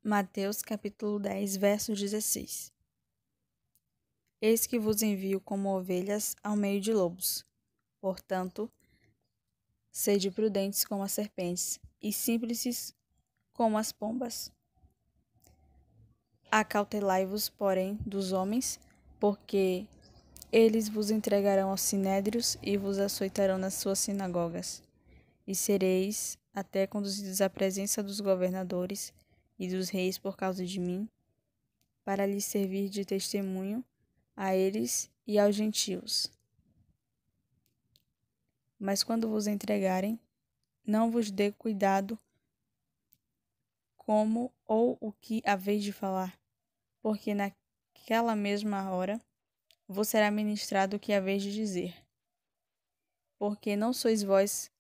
Mateus capítulo 10, verso 16. Eis que vos envio como ovelhas ao meio de lobos. Portanto, sede prudentes como as serpentes e simples como as pombas. Acautelai-vos, porém, dos homens, porque eles vos entregarão aos sinédrios e vos açoitarão nas suas sinagogas. E sereis até conduzidos à presença dos governadores e dos reis por causa de mim, para lhes servir de testemunho a eles e aos gentios. Mas quando vos entregarem, não vos dê cuidado como ou o que haveis de falar, porque naquela mesma hora vos será ministrado o que haveis de dizer. Porque não sois vós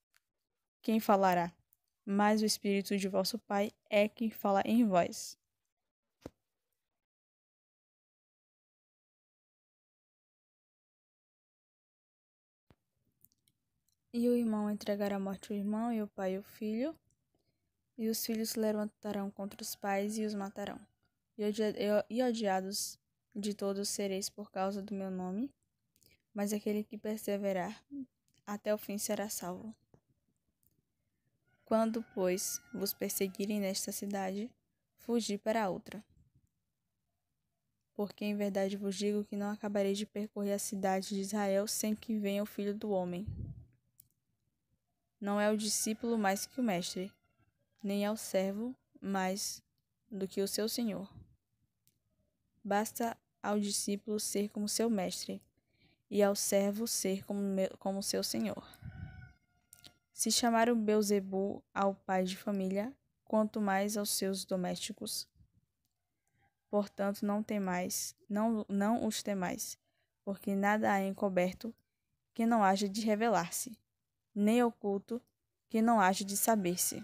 quem falará, mas o Espírito de vosso Pai é quem fala em vós. E o irmão entregará à morte o irmão, e o pai o filho, e os filhos se levantarão contra os pais e os matarão. E odiados de todos sereis por causa do meu nome, mas aquele que perseverar até o fim será salvo. Quando, pois, vos perseguirem nesta cidade, fugi para outra. Porque em verdade vos digo que não acabareis de percorrer a cidade de Israel sem que venha o Filho do Homem. Não é o discípulo mais que o mestre, nem é o servo mais do que o seu senhor. Basta ao discípulo ser como seu mestre, e ao servo ser como seu senhor. Se chamaram Beelzebu ao pai de família, quanto mais aos seus domésticos. Portanto, não temais, não os temais, porque nada há encoberto que não haja de revelar-se, nem oculto que não haja de saber-se.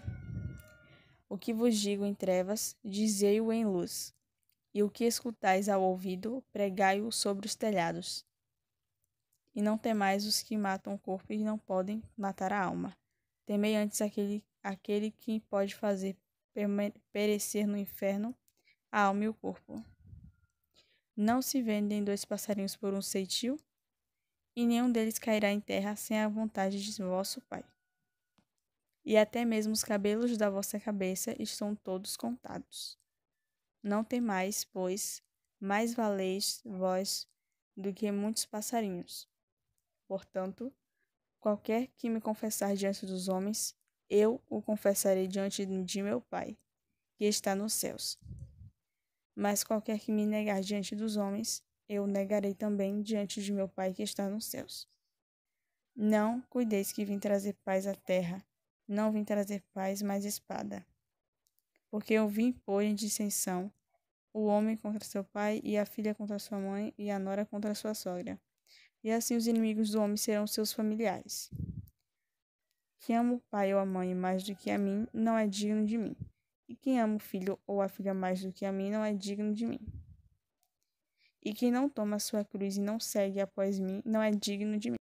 O que vos digo em trevas, dizei-o em luz, e o que escutais ao ouvido, pregai-o sobre os telhados. E não temais os que matam o corpo e não podem matar a alma. Temei antes aquele que pode fazer perecer no inferno a alma e o corpo. Não se vendem 2 passarinhos por um ceitil, e nenhum deles cairá em terra sem a vontade de vosso Pai. E até mesmo os cabelos da vossa cabeça estão todos contados. Não temais, pois, mais valeis vós do que muitos passarinhos. Portanto, qualquer que me confessar diante dos homens, eu o confessarei diante de meu Pai, que está nos céus. Mas qualquer que me negar diante dos homens, eu o negarei também diante de meu Pai que está nos céus. Não cuideis que vim trazer paz à terra, não vim trazer paz, mas espada. Porque eu vim pôr em dissensão o homem contra seu pai, e a filha contra sua mãe, e a nora contra sua sogra. E assim os inimigos do homem serão seus familiares. Quem ama o pai ou a mãe mais do que a mim, não é digno de mim. E quem ama o filho ou a filha mais do que a mim, não é digno de mim. E quem não toma a sua cruz e não segue após mim, não é digno de mim.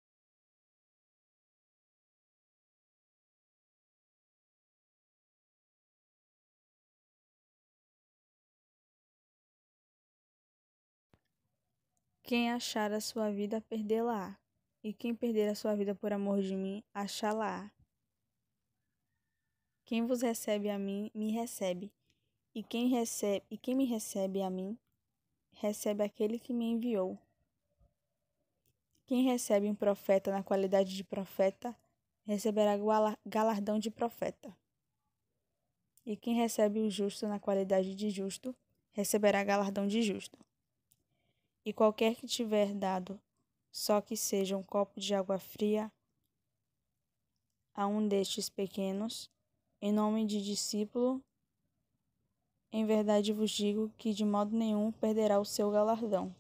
Quem achar a sua vida, perdê-la-á. E quem perder a sua vida por amor de mim, achá-la-á. Quem vos recebe a mim, me recebe. E quem me recebe a mim, recebe aquele que me enviou. Quem recebe um profeta na qualidade de profeta, receberá galardão de profeta. E quem recebe o justo na qualidade de justo, receberá galardão de justo. E qualquer que tiver dado, só que seja um copo de água fria, a um destes pequenos, em nome de discípulo, em verdade vos digo que de modo nenhum perderá o seu galardão.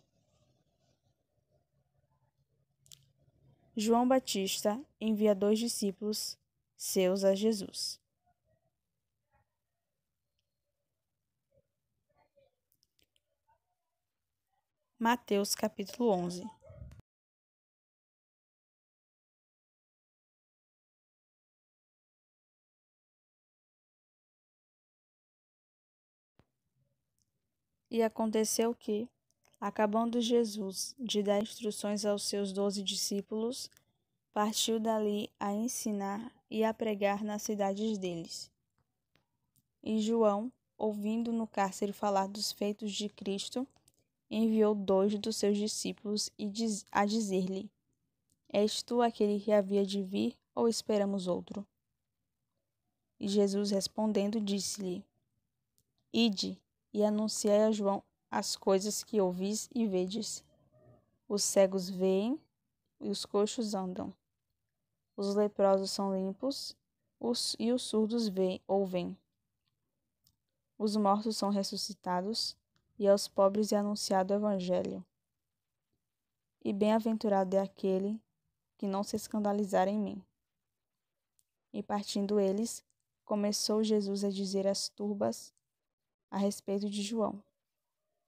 João Batista envia 2 discípulos seus a Jesus. Mateus capítulo 11. E aconteceu que, acabando Jesus de dar instruções aos seus 12 discípulos, partiu dali a ensinar e a pregar nas cidades deles. E João, ouvindo no cárcere falar dos feitos de Cristo, enviou 2 dos seus discípulos a dizer-lhe: És tu aquele que havia de vir, ou esperamos outro? E Jesus respondendo disse-lhe: Ide e anunciai a João as coisas que ouvis e vedes. Os cegos veem e os coxos andam. Os leprosos são limpos e os surdos ouvem. Os mortos são ressuscitados e aos pobres é anunciado o Evangelho. E bem-aventurado é aquele que não se escandalizar em mim. E partindo eles, começou Jesus a dizer às turbas a respeito de João: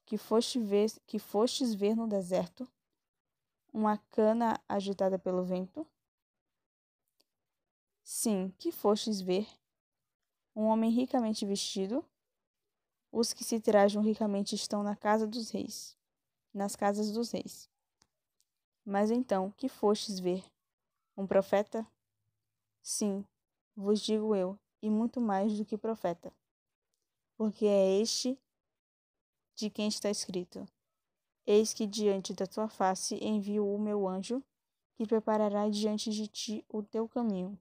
que fostes ver no deserto uma cana agitada pelo vento? Sim, que fostes ver um homem ricamente vestido? Os que se trajam ricamente estão na casa dos reis, nas casas dos reis. Mas então, que fostes ver? Um profeta? Sim, vos digo eu, e muito mais do que profeta. Porque é este de quem está escrito: Eis que diante da tua face envio o meu anjo, que preparará diante de ti o teu caminho.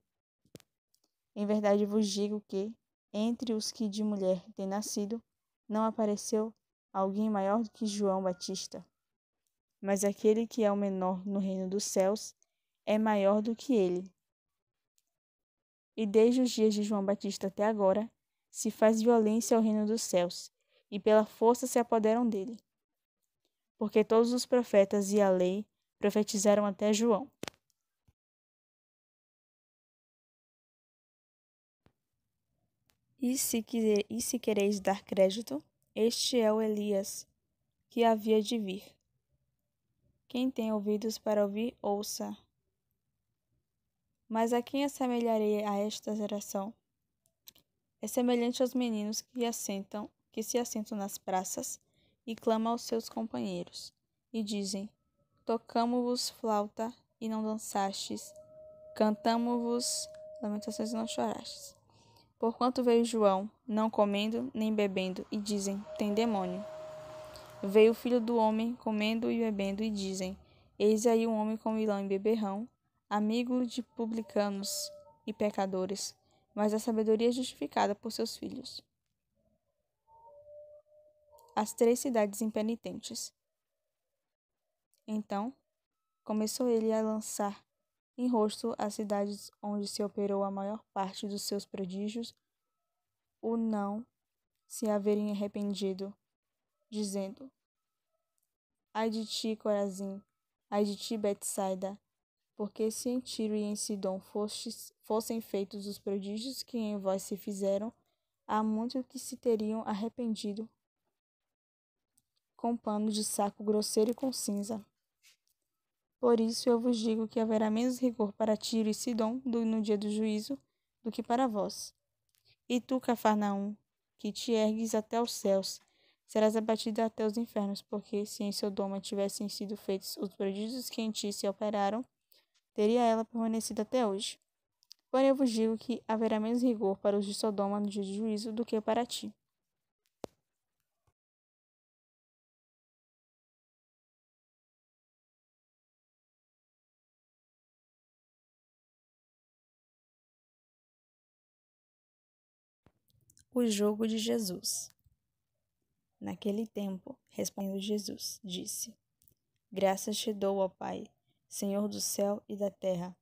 Em verdade vos digo que, entre os que de mulher têm nascido, não apareceu alguém maior do que João Batista. Mas aquele que é o menor no reino dos céus é maior do que ele. E desde os dias de João Batista até agora, se faz violência ao reino dos céus, e pela força se apoderam dele. Porque todos os profetas e a lei profetizaram até João. E se quereis dar crédito, este é o Elias, que havia de vir. Quem tem ouvidos para ouvir, ouça. Mas a quem assemelharei a esta geração? É semelhante aos meninos que se assentam nas praças e clamam aos seus companheiros, e dizem: Tocamo-vos flauta e não dançastes, cantamo-vos lamentações e não chorastes. Porquanto veio João, não comendo nem bebendo, e dizem: Tem demônio. Veio o filho do homem, comendo e bebendo, e dizem: Eis aí um homem comilão e beberrão, amigo de publicanos e pecadores, mas a sabedoria é justificada por seus filhos. As 3 cidades impenitentes. Então, começou ele a lançar em rosto as cidades onde se operou a maior parte dos seus prodígios, o não se haverem arrependido, dizendo: Ai de ti, Corazim, ai de ti, Betsaida, porque se em Tiro e em Sidom fossem feitos os prodígios que em vós se fizeram, há muito que se teriam arrependido com pano de saco grosseiro e com cinza. Por isso eu vos digo que haverá menos rigor para Tiro e Sidom no dia do juízo do que para vós. E tu, Cafarnaum, que te ergues até os céus, serás abatida até os infernos, porque se em Sodoma tivessem sido feitos os prodígios que em ti se operaram, teria ela permanecido até hoje. Porém eu vos digo que haverá menos rigor para os de Sodoma no dia do juízo do que para ti. O jogo de Jesus. Naquele tempo, respondendo Jesus, disse: Graças te dou, ó Pai, Senhor do céu e da terra,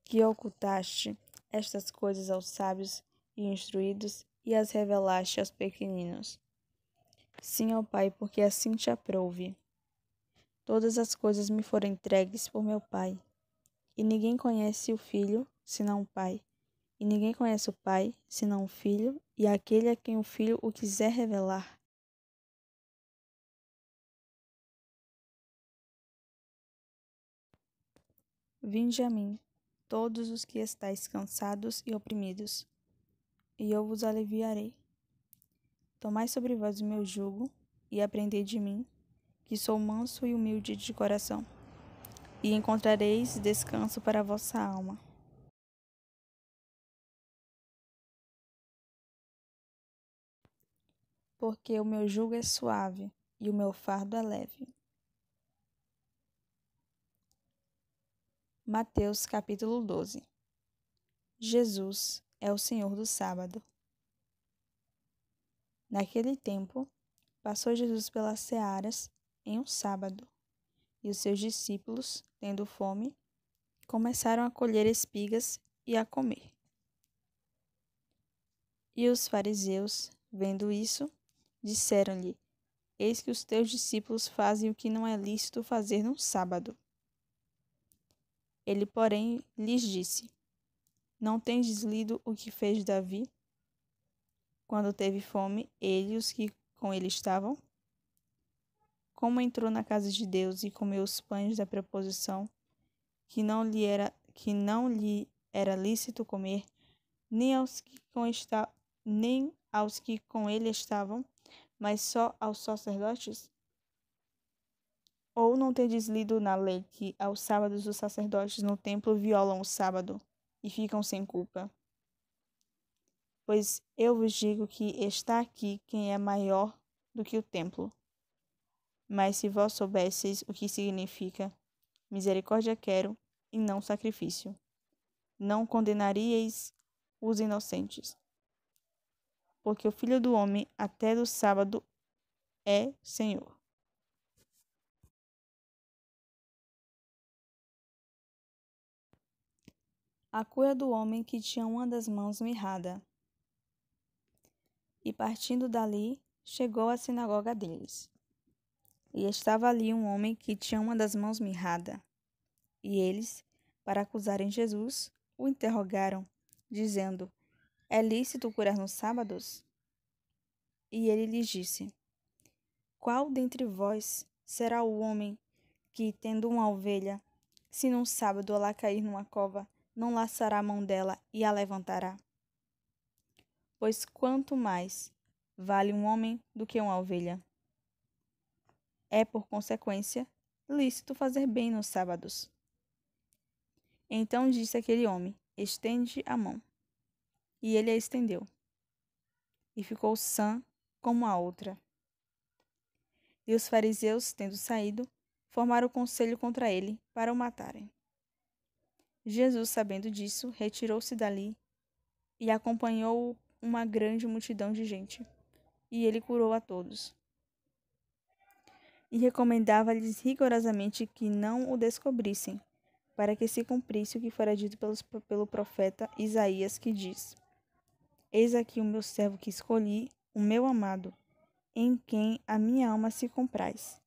que ocultaste estas coisas aos sábios e instruídos e as revelaste aos pequeninos. Sim, ó Pai, porque assim te aprouve. Todas as coisas me foram entregues por meu Pai, e ninguém conhece o Filho senão o Pai, e ninguém conhece o Pai senão o Filho, e aquele a quem o Filho o quiser revelar. Vinde a mim, todos os que estáis cansados e oprimidos, e eu vos aliviarei. Tomai sobre vós o meu jugo, e aprendei de mim, que sou manso e humilde de coração, e encontrareis descanso para a vossa alma. Porque o meu jugo é suave, e o meu fardo é leve. Mateus capítulo 12. Jesus é o Senhor do sábado. Naquele tempo, passou Jesus pelas searas em um sábado, e os seus discípulos, tendo fome, começaram a colher espigas e a comer. E os fariseus, vendo isso, disseram-lhe: Eis que os teus discípulos fazem o que não é lícito fazer no sábado. Ele, porém, lhes disse: Não tendes lido o que fez Davi? Quando teve fome, ele e os que com ele estavam? Como entrou na casa de Deus e comeu os pães da proposição, que não lhe era lícito comer, nem aos que com ele estavam, mas só aos sacerdotes? Ou não tendes lido na lei que aos sábados os sacerdotes no templo violam o sábado e ficam sem culpa? Pois eu vos digo que está aqui quem é maior do que o templo. Mas se vós soubesseis o que significa misericórdia quero e não sacrifício, não condenaríeis os inocentes. Porque o Filho do Homem até do sábado é Senhor. A cura do homem que tinha uma das mãos mirrada. E partindo dali, chegou à sinagoga deles. E estava ali um homem que tinha uma das mãos mirrada. E eles, para acusarem Jesus, o interrogaram, dizendo: É lícito curar nos sábados? E ele lhes disse: Qual dentre vós será o homem que, tendo uma ovelha, se num sábado ela cair numa cova, não laçará a mão dela e a levantará? Pois quanto mais vale um homem do que uma ovelha? É, por consequência, lícito fazer bem nos sábados. Então disse aquele homem: Estende a mão. E ele a estendeu, e ficou sã como a outra. E os fariseus, tendo saído, formaram conselho contra ele, para o matarem. Jesus, sabendo disso, retirou-se dali, e acompanhou-o uma grande multidão de gente, e ele curou a todos. E recomendava-lhes rigorosamente que não o descobrissem, para que se cumprisse o que fora dito pelo profeta Isaías, que diz: Eis aqui o meu servo que escolhi, o meu amado, em quem a minha alma se compraz.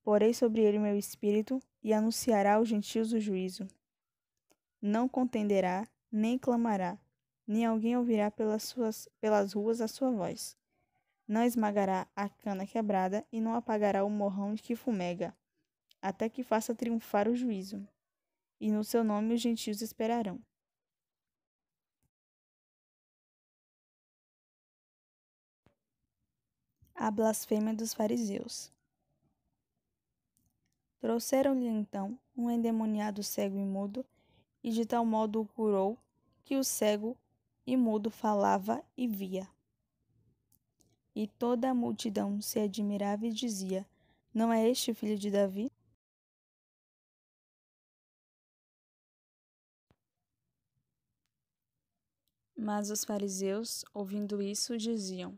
Porei sobre ele o meu espírito, e anunciará aos gentios o juízo. Não contenderá, nem clamará, nem alguém ouvirá pelas ruas a sua voz. Não esmagará a cana quebrada, e não apagará o morrão que fumega, até que faça triunfar o juízo. E no seu nome os gentios esperarão. A blasfêmia dos fariseus. Trouxeram-lhe então um endemoniado cego e mudo, e de tal modo o curou, que o cego e mudo falava e via. E toda a multidão se admirava e dizia: Não é este o filho de Davi? Mas os fariseus, ouvindo isso, diziam: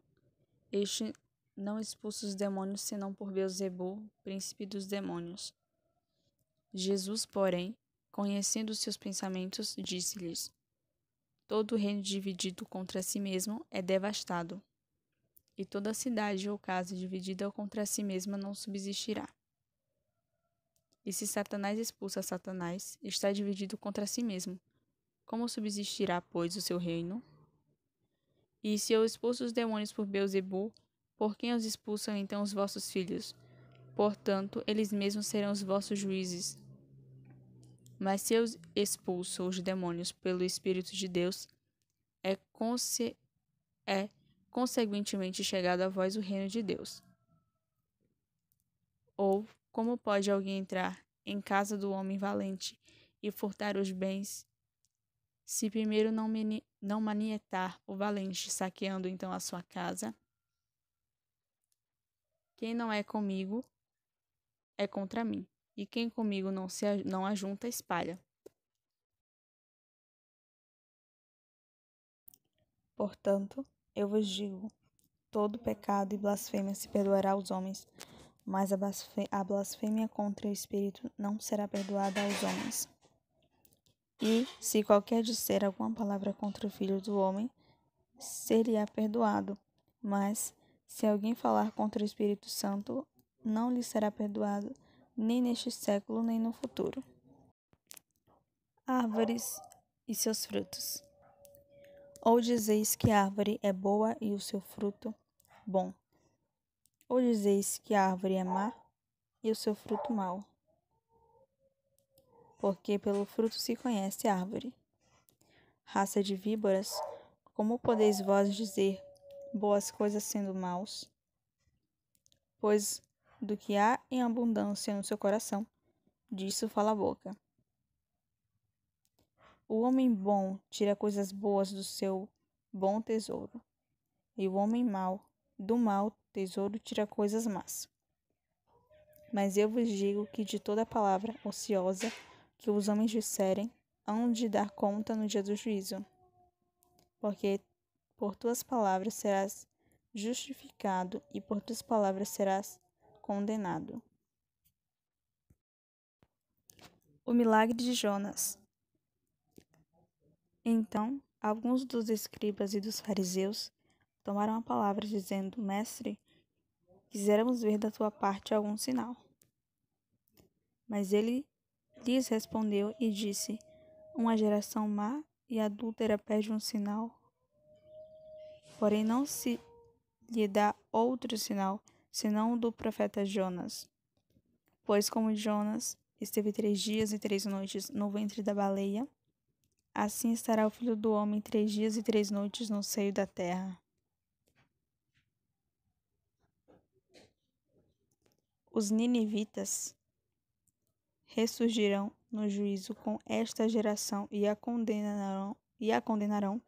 Este não expulsa os demônios senão por Beelzebu, príncipe dos demônios. Jesus, porém, conhecendo seus pensamentos, disse-lhes: Todo reino dividido contra si mesmo é devastado, e toda cidade ou casa dividida contra si mesma não subsistirá. E se Satanás expulsa Satanás, está dividido contra si mesmo. Como subsistirá, pois, o seu reino? E se eu expulso os demônios por Beelzebu, por quem os expulsam então os vossos filhos? Portanto, eles mesmos serão os vossos juízes. Mas se eu expulso os demônios pelo Espírito de Deus, é consequentemente chegado a vós o reino de Deus. Ou como pode alguém entrar em casa do homem valente e furtar os bens, se primeiro não manietar o valente, saqueando então a sua casa? Quem não é comigo é contra mim, e quem comigo não ajunta, espalha. Portanto, eu vos digo, todo pecado e blasfêmia se perdoará aos homens, mas a blasfêmia contra o Espírito não será perdoada aos homens. E, se qualquer disser alguma palavra contra o Filho do Homem, ser-lhe-á perdoado, mas, se alguém falar contra o Espírito Santo, não lhe será perdoado, nem neste século, nem no futuro. Árvores e seus frutos. Ou dizeis que a árvore é boa e o seu fruto bom, ou dizeis que a árvore é má e o seu fruto mau. Porque pelo fruto se conhece a árvore. Raça de víboras, como podeis vós dizer boas coisas sendo maus? Pois do que há em abundância no seu coração, disso fala a boca. O homem bom tira coisas boas do seu bom tesouro, e o homem mau, do mau tesouro, tira coisas más. Mas eu vos digo que de toda palavra ociosa que os homens disserem, hão de dar conta no dia do juízo. Porque por tuas palavras serás justificado, e por tuas palavras serás condenado. O milagre de Jonas. Então, alguns dos escribas e dos fariseus tomaram a palavra, dizendo: Mestre, quiséramos ver da tua parte algum sinal. Mas ele lhes respondeu e disse: Uma geração má e adúltera pede um sinal, porém não se lhe dá outro sinal, senão o do profeta Jonas. Pois como Jonas esteve 3 dias e 3 noites no ventre da baleia, assim estará o Filho do Homem 3 dias e 3 noites no seio da terra. Os ninivitas ressurgirão no juízo com esta geração e a condenarão,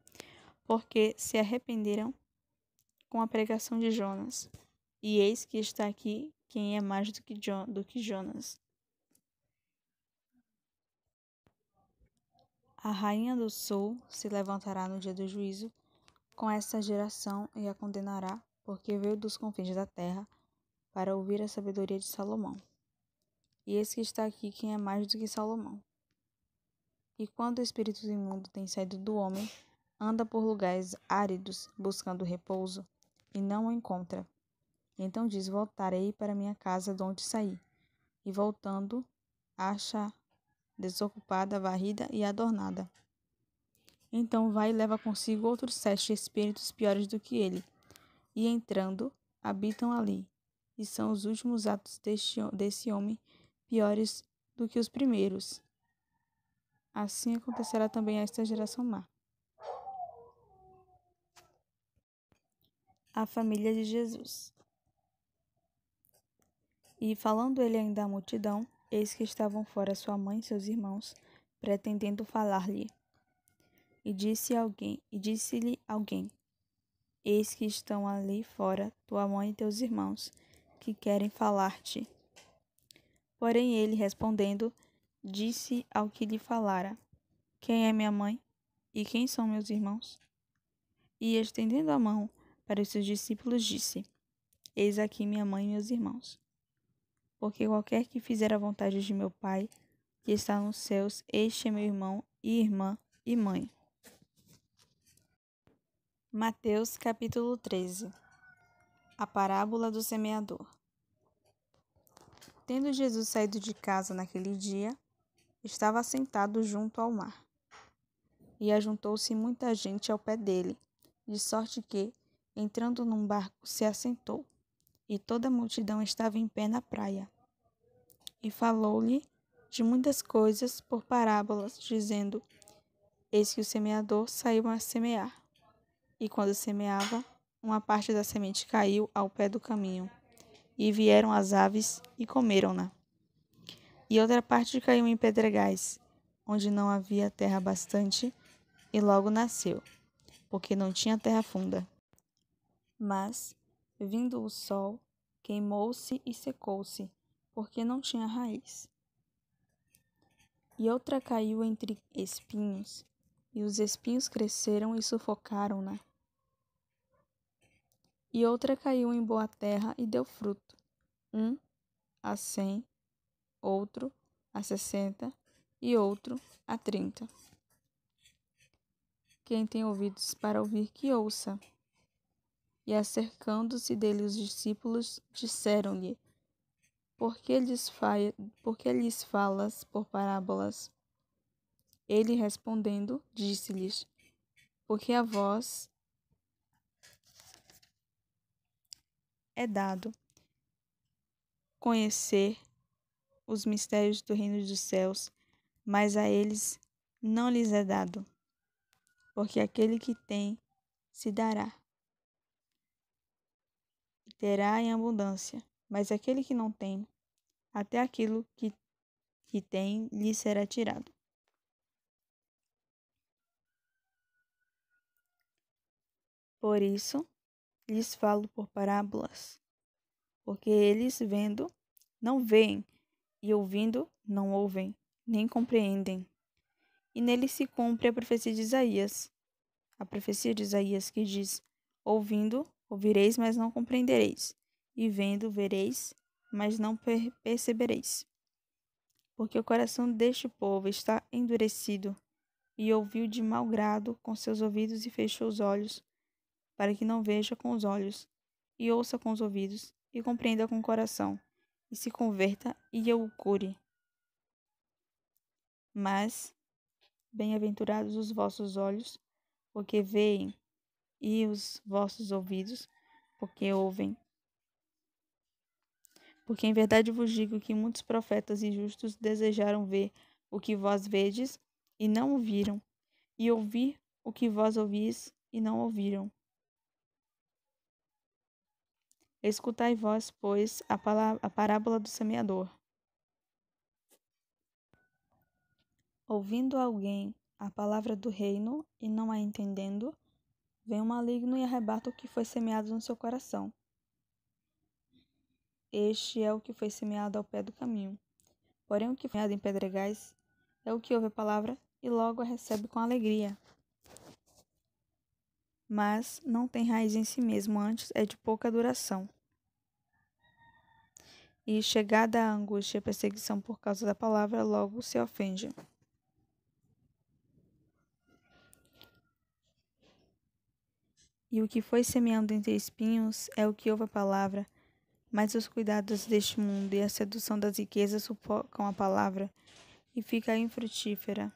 porque se arrependeram com a pregação de Jonas. E eis que está aqui quem é mais do que Jonas. A rainha do sul se levantará no dia do juízo com esta geração e a condenará, porque veio dos confins da terra para ouvir a sabedoria de Salomão. E eis que está aqui quem é mais do que Salomão. E quando o espírito imundo tem saído do homem, anda por lugares áridos, buscando repouso, e não o encontra. Então diz: Voltarei para minha casa de onde saí. E voltando, acha desocupada, varrida e adornada. Então vai e leva consigo outros 7 espíritos piores do que ele, e entrando, habitam ali. E são os últimos atos desse homem piores do que os primeiros. Assim acontecerá também a esta geração má. A família de Jesus. E falando ele ainda à multidão, eis que estavam fora sua mãe e seus irmãos, pretendendo falar-lhe. E disse-lhe alguém: Eis que estão ali fora tua mãe e teus irmãos, que querem falar-te. Porém ele, respondendo, disse ao que lhe falara: Quem é minha mãe? E quem são meus irmãos? E estendendo a mão para os seus discípulos, disse: Eis aqui minha mãe e meus irmãos. Porque qualquer que fizer a vontade de meu Pai, que está nos céus, este é meu irmão e irmã e mãe. Mateus capítulo 13. A parábola do semeador. Tendo Jesus saído de casa naquele dia, estava sentado junto ao mar. E ajuntou-se muita gente ao pé dele, de sorte que, entrando num barco, se assentou, e toda a multidão estava em pé na praia. E falou-lhe de muitas coisas por parábolas, dizendo: Eis que o semeador saiu a semear. E quando semeava, uma parte da semente caiu ao pé do caminho, e vieram as aves e comeram-na. E outra parte caiu em pedregais, onde não havia terra bastante, e logo nasceu, porque não tinha terra funda. Mas, vindo o sol, queimou-se e secou-se, porque não tinha raiz. E outra caiu entre espinhos, e os espinhos cresceram e sufocaram-na. E outra caiu em boa terra e deu fruto, 1 a 100, outro a 60 e outro a 30. Quem tem ouvidos para ouvir, que ouça. E acercando-se dele os discípulos, disseram-lhe: Por que lhes falas por parábolas? Ele respondendo, disse-lhes: Porque a vós é dado conhecer os mistérios do reino dos céus, mas a eles não lhes é dado, porque aquele que tem se dará, e terá em abundância, mas aquele que não tem, até aquilo que tem lhe será tirado. Por isso lhes falo por parábolas, porque eles vendo, não veem, e ouvindo, não ouvem, nem compreendem. E nele se cumpre a profecia de Isaías. A profecia de Isaías que diz: Ouvindo, ouvireis, mas não compreendereis. E vendo, vereis, mas não percebereis. Porque o coração deste povo está endurecido, e ouviu de mau grado com seus ouvidos e fechou os olhos, para que não veja com os olhos, e ouça com os ouvidos, e compreenda com o coração, e se converta, e eu o cure. Mas, bem-aventurados os vossos olhos, porque veem, e os vossos ouvidos, porque ouvem. Porque em verdade vos digo que muitos profetas e justos desejaram ver o que vós vedes, e não o viram, e ouvir o que vós ouvis, e não ouviram. Escutai vós, pois, a parábola do semeador. Ouvindo alguém a palavra do reino, e não a entendendo, vem o maligno e arrebata o que foi semeado no seu coração. Este é o que foi semeado ao pé do caminho. Porém, o que foi semeado em pedregais é o que ouve a palavra e logo a recebe com alegria. Mas não tem raiz em si mesmo, antes é de pouca duração. E chegada a angústia e a perseguição por causa da palavra, logo se ofende. E o que foi semeando entre espinhos é o que ouve a palavra, mas os cuidados deste mundo e a sedução das riquezas sufocam a palavra e fica infrutífera.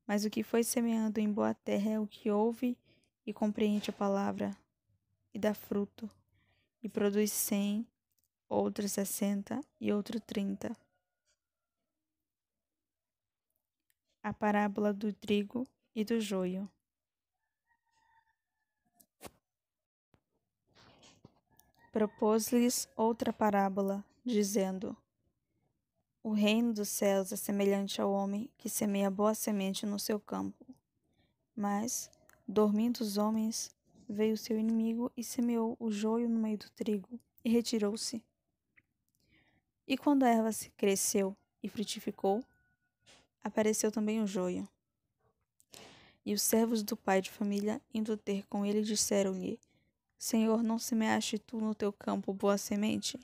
Mas o que foi semeando em boa terra é o que ouve e compreende a palavra, e dá fruto, e produz 100, outro 60 e outro 30. A parábola do trigo e do joio. Propôs-lhes outra parábola, dizendo: O reino dos céus é semelhante ao homem que semeia boa semente no seu campo. Mas, dormindo os homens, veio seu inimigo e semeou o joio no meio do trigo, e retirou-se. E quando a erva cresceu e frutificou, apareceu também o joio. E os servos do pai de família, indo ter com ele, disseram-lhe: Senhor, não semeaste tu no teu campo boa semente?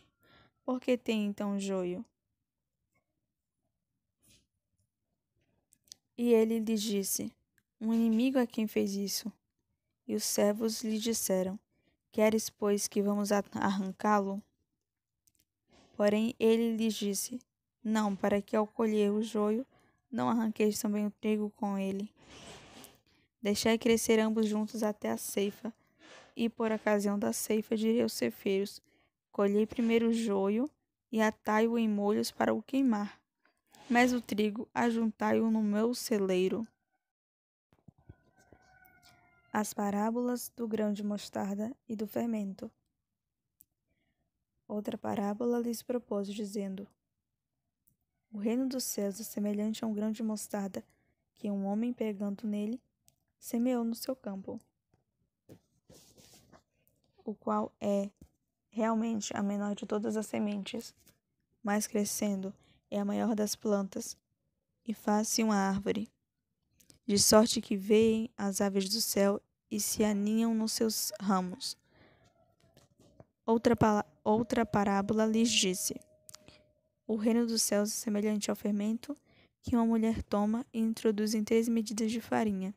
Por que tem então joio? E ele lhes disse: Um inimigo é quem fez isso. E os servos lhe disseram: Queres, pois, que vamos arrancá-lo? Porém ele lhes disse: Não, para que ao colher o joio, não arranqueis também o trigo com ele. Deixai crescer ambos juntos até a ceifa. E por ocasião da ceifa direi aos ceifeiros: Colhei primeiro o joio e atai-o em molhos para o queimar, mas o trigo ajuntai-o no meu celeiro. As parábolas do grão de mostarda e do fermento. Outra parábola lhes propôs, dizendo: O reino dos céus é semelhante a um grão de mostarda, que um homem, pegando nele, semeou no seu campo, o qual é realmente a menor de todas as sementes, mas crescendo é a maior das plantas, e faz-se uma árvore, de sorte que veem as aves do céu e se aninham nos seus ramos. Outra parábola lhes disse: O reino dos céus é semelhante ao fermento que uma mulher toma e introduz em 3 medidas de farinha,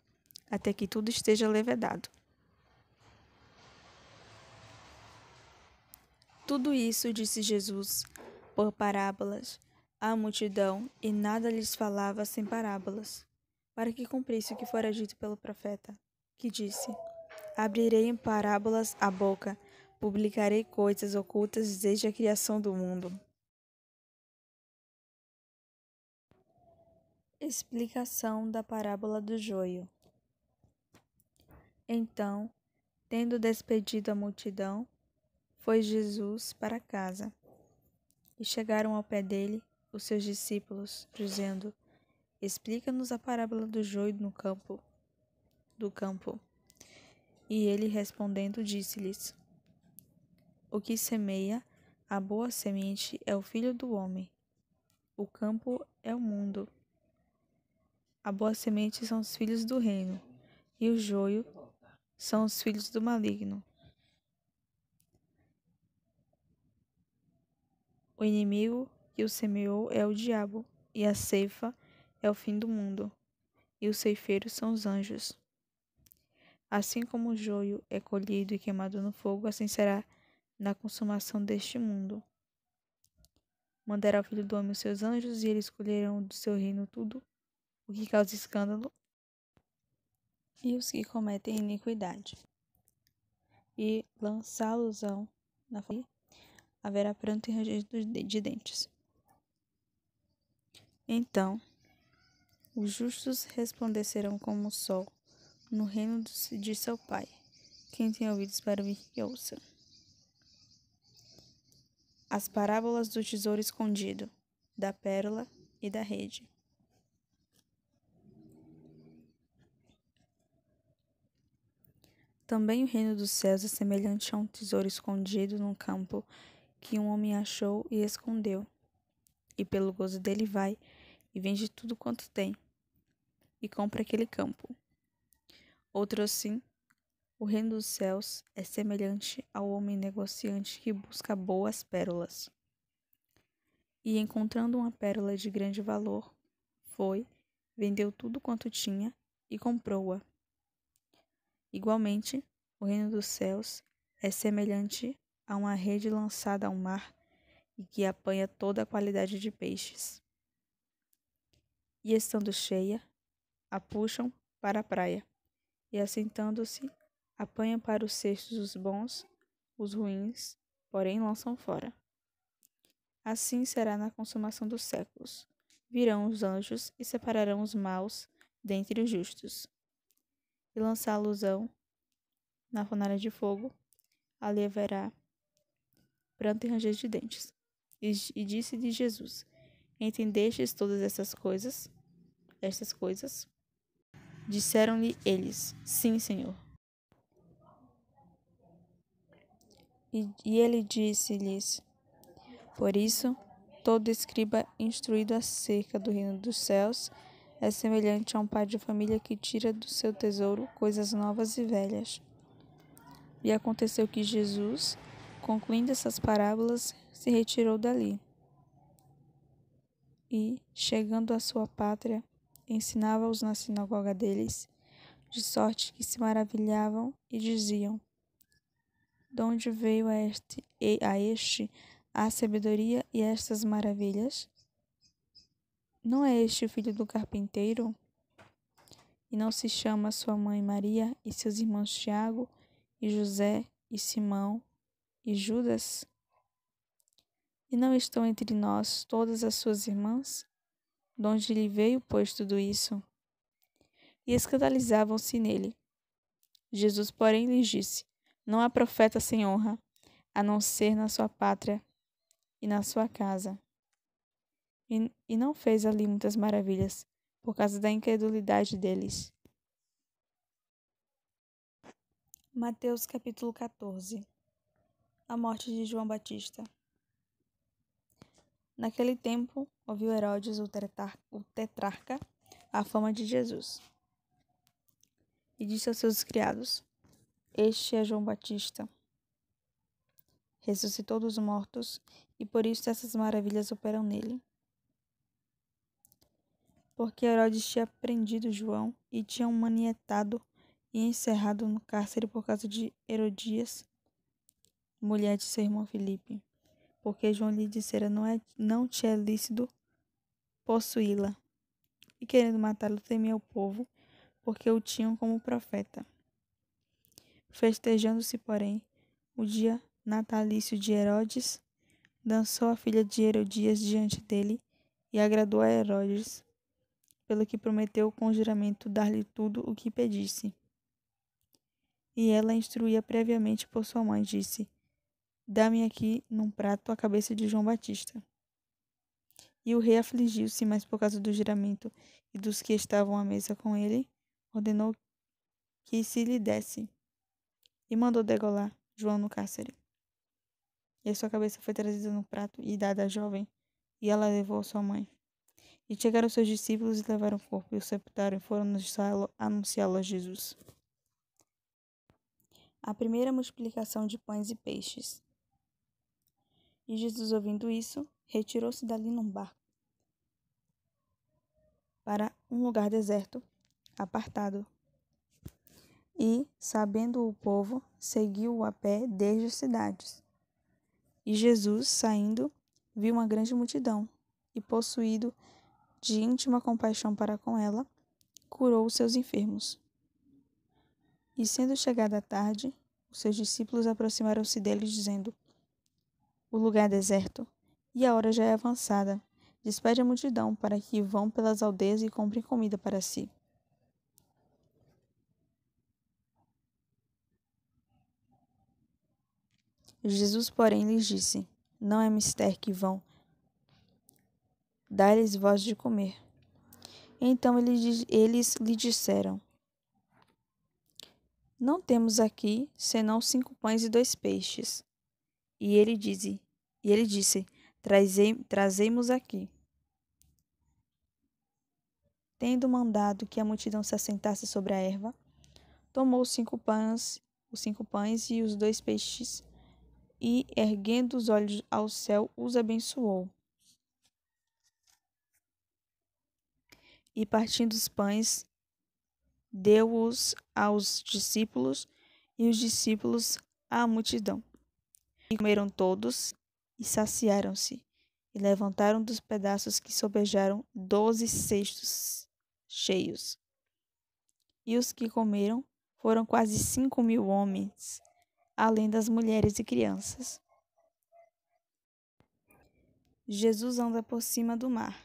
até que tudo esteja levedado. Tudo isso disse Jesus por parábolas à multidão, e nada lhes falava sem parábolas, para que cumprisse o que fora dito pelo profeta, que disse: Abrirei em parábolas a boca, publicarei coisas ocultas desde a criação do mundo. Explicação da parábola do joio. Então, tendo despedido a multidão, foi Jesus para casa. E chegaram ao pé dele os seus discípulos, dizendo: Explica-nos a parábola do joio do campo. E ele respondendo disse-lhes: O que semeia a boa semente é o Filho do homem. O campo é o mundo. A boa semente são os filhos do reino, e o joio são os filhos do maligno. O inimigo que o semeou é o diabo, e a ceifa é o fim do mundo, e os ceifeiros são os anjos. Assim como o joio é colhido e queimado no fogo, assim será na consumação deste mundo. Mandará o Filho do Homem os seus anjos, e eles colherão do seu reino tudo o que causa escândalo e os que cometem iniquidade. E lançá-los-ão na fogueira, haverá pranto e ranger de dentes. Então, os justos resplandecerão como o sol no reino de seu Pai. Quem tem ouvidos para ouvir, que ouça. As parábolas do tesouro escondido, da pérola e da rede. Também o reino dos céus é semelhante a um tesouro escondido num campo que um homem achou e escondeu. E pelo gozo dele vai e vende tudo quanto tem, e compra aquele campo. Outro assim, o reino dos céus é semelhante ao homem negociante que busca boas pérolas. E encontrando uma pérola de grande valor, foi, vendeu tudo quanto tinha e comprou-a. Igualmente, o reino dos céus é semelhante a uma rede lançada ao mar e que apanha toda a qualidade de peixes. E estando cheia, a puxam para a praia, e assentando-se, apanham para os cestos os bons, os ruins, porém lançam fora. Assim será na consumação dos séculos. Virão os anjos e separarão os maus dentre os justos, e lançá-los-ão na fornalha de fogo, ali haverá pranto e ranger de dentes. E disse-lhe Jesus: Entendestes todas estas coisas? Disseram-lhe eles: Sim, Senhor. E ele disse-lhes: Por isso, todo escriba instruído acerca do reino dos céus é semelhante a um pai de família que tira do seu tesouro coisas novas e velhas. E aconteceu que Jesus, concluindo essas parábolas, se retirou dali. E, chegando à sua pátria, ensinava-os na sinagoga deles, de sorte que se maravilhavam e diziam: De onde veio a este a sabedoria e estas maravilhas? Não é este o filho do carpinteiro? E não se chama sua mãe Maria e seus irmãos Tiago, e José, e Simão, e Judas? E não estão entre nós todas as suas irmãs? de onde lhe veio, pois, tudo isso? E escandalizavam-se nele. Jesus, porém, lhes disse: Não há profeta sem honra, a não ser na sua pátria e na sua casa. E não fez ali muitas maravilhas, por causa da incredulidade deles. Mateus capítulo 14. A morte de João Batista. Naquele tempo, ouviu Herodes, o tetrarca, a fama de Jesus. E disse aos seus criados: Este é João Batista. Ressuscitou dos mortos, e por isso essas maravilhas operam nele. Porque Herodes tinha prendido João e tinha o manietado e encerrado no cárcere por causa de Herodias, mulher de seu irmão Filipe, porque João lhe dissera: não te é lícito possuí-la. E querendo matá-lo, temia o povo, porque o tinham como profeta. Festejando-se, porém, o dia natalício de Herodes, dançou a filha de Herodias diante dele e agradou a Herodes, pelo que prometeu com juramento dar-lhe tudo o que pedisse. E ela instruía previamente por sua mãe, disse: Dá-me aqui num prato a cabeça de João Batista. E o rei afligiu-se, mas por causa do juramento e dos que estavam à mesa com ele, ordenou que se lhe desse, e mandou degolar João no cárcere. E a sua cabeça foi trazida no prato e dada à jovem, e ela levou a sua mãe. E chegaram seus discípulos e levaram o corpo, e o sepultaram, e foram anunciá-lo a Jesus. A primeira multiplicação de pães e peixes. E Jesus, ouvindo isso, retirou-se dali num barco para um lugar deserto, apartado. E, sabendo o povo, seguiu-o a pé desde as cidades. E Jesus, saindo, viu uma grande multidão, e, possuído de íntima compaixão para com ela, curou os seus enfermos. E, sendo chegada a tarde, os seus discípulos aproximaram-se dele, dizendo: O lugar é deserto, e a hora já é avançada. Despede a multidão, para que vão pelas aldeias e comprem comida para si. Jesus, porém, lhes disse: Não é mister que vão. Dai-lhes vós de comer. Então eles lhe disseram: Não temos aqui senão 5 pães e 2 peixes. E ele disse: Trazei-mos aqui. Tendo mandado que a multidão se assentasse sobre a erva, tomou os 5 pães e os 2 peixes, e, erguendo os olhos ao céu, os abençoou. E, partindo os pães, deu-os aos discípulos, e os discípulos à multidão. E comeram todos, e saciaram-se, e levantaram dos pedaços que sobejaram 12 cestos cheios. E os que comeram foram quase 5.000 homens, além das mulheres e crianças. Jesus anda por cima do mar.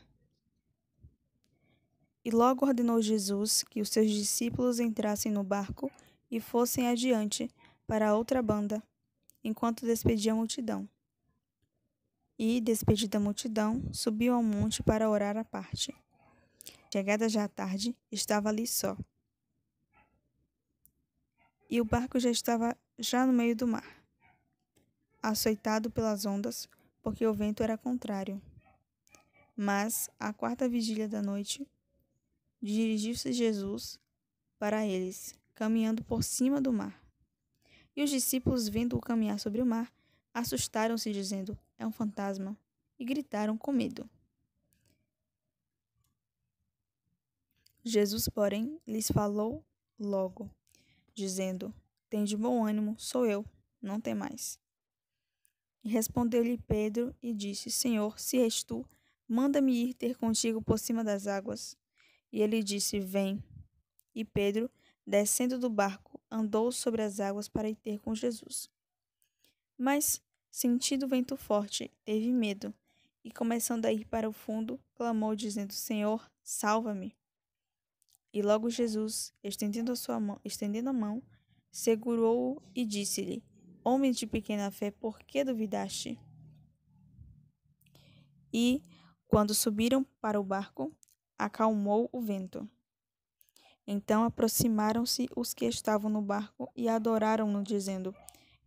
E logo ordenou Jesus que os seus discípulos entrassem no barco e fossem adiante para a outra banda, enquanto despedia a multidão. E, despedida a multidão, subiu ao monte para orar à parte. Chegada já a tarde, estava ali só. E o barco já estava no meio do mar, açoitado pelas ondas, porque o vento era contrário. Mas, à 4ª vigília da noite, dirigiu-se Jesus para eles, caminhando por cima do mar. E os discípulos, vendo-o caminhar sobre o mar, assustaram-se, dizendo: É um fantasma, e gritaram com medo. Jesus, porém, lhes falou logo, dizendo: Tende bom ânimo, sou eu, não temais. E respondeu-lhe Pedro e disse: Senhor, se és tu, manda-me ir ter contigo por cima das águas. E ele disse: Vem. E Pedro, descendo do barco, andou sobre as águas para ir ter com Jesus. Mas, sentindo o vento forte, teve medo, e, começando a ir para o fundo, clamou, dizendo: Senhor, salva-me. E logo Jesus, estendendo a mão, segurou-o e disse-lhe: Homem de pequena fé, por que duvidaste? E, quando subiram para o barco, acalmou o vento. Então aproximaram-se os que estavam no barco e adoraram-no, dizendo: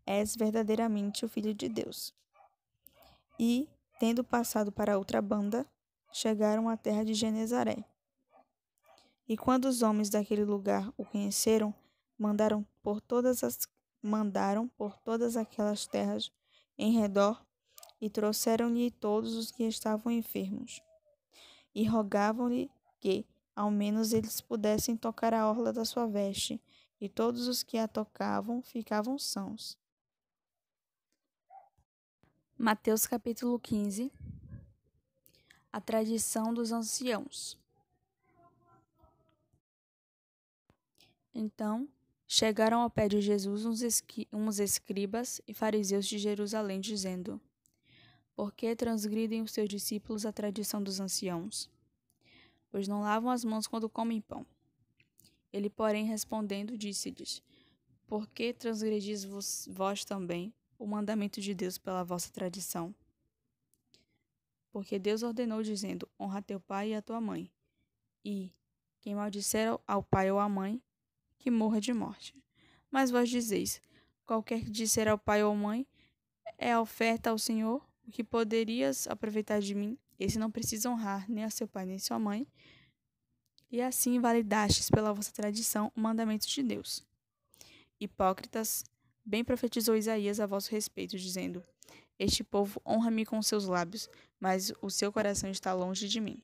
És verdadeiramente o Filho de Deus. E, tendo passado para outra banda, chegaram à terra de Genezaré. E quando os homens daquele lugar o conheceram, mandaram por todas aquelas terras em redor e trouxeram-lhe todos os que estavam enfermos. E rogavam-lhe que, ao menos, eles pudessem tocar a orla da sua veste, e todos os que a tocavam ficavam sãos. Mateus capítulo 15. A tradição dos anciãos. Então, chegaram ao pé de Jesus uns escribas e fariseus de Jerusalém, dizendo: Por que transgridem os seus discípulos a tradição dos anciãos? Pois não lavam as mãos quando comem pão. Ele, porém, respondendo, disse-lhes: Por que transgredis vós também o mandamento de Deus pela vossa tradição? Porque Deus ordenou, dizendo: Honra teu pai e a tua mãe. E quem maldisser ao pai ou à mãe, que morra de morte. Mas vós dizeis: qualquer que disser ao pai ou à mãe, é a oferta ao Senhor, o que poderias aproveitar de mim? Esse não precisa honrar nem a seu pai nem a sua mãe. E assim invalidastes pela vossa tradição o mandamento de Deus. Hipócritas, bem profetizou Isaías a vosso respeito, dizendo: Este povo honra-me com seus lábios, mas o seu coração está longe de mim.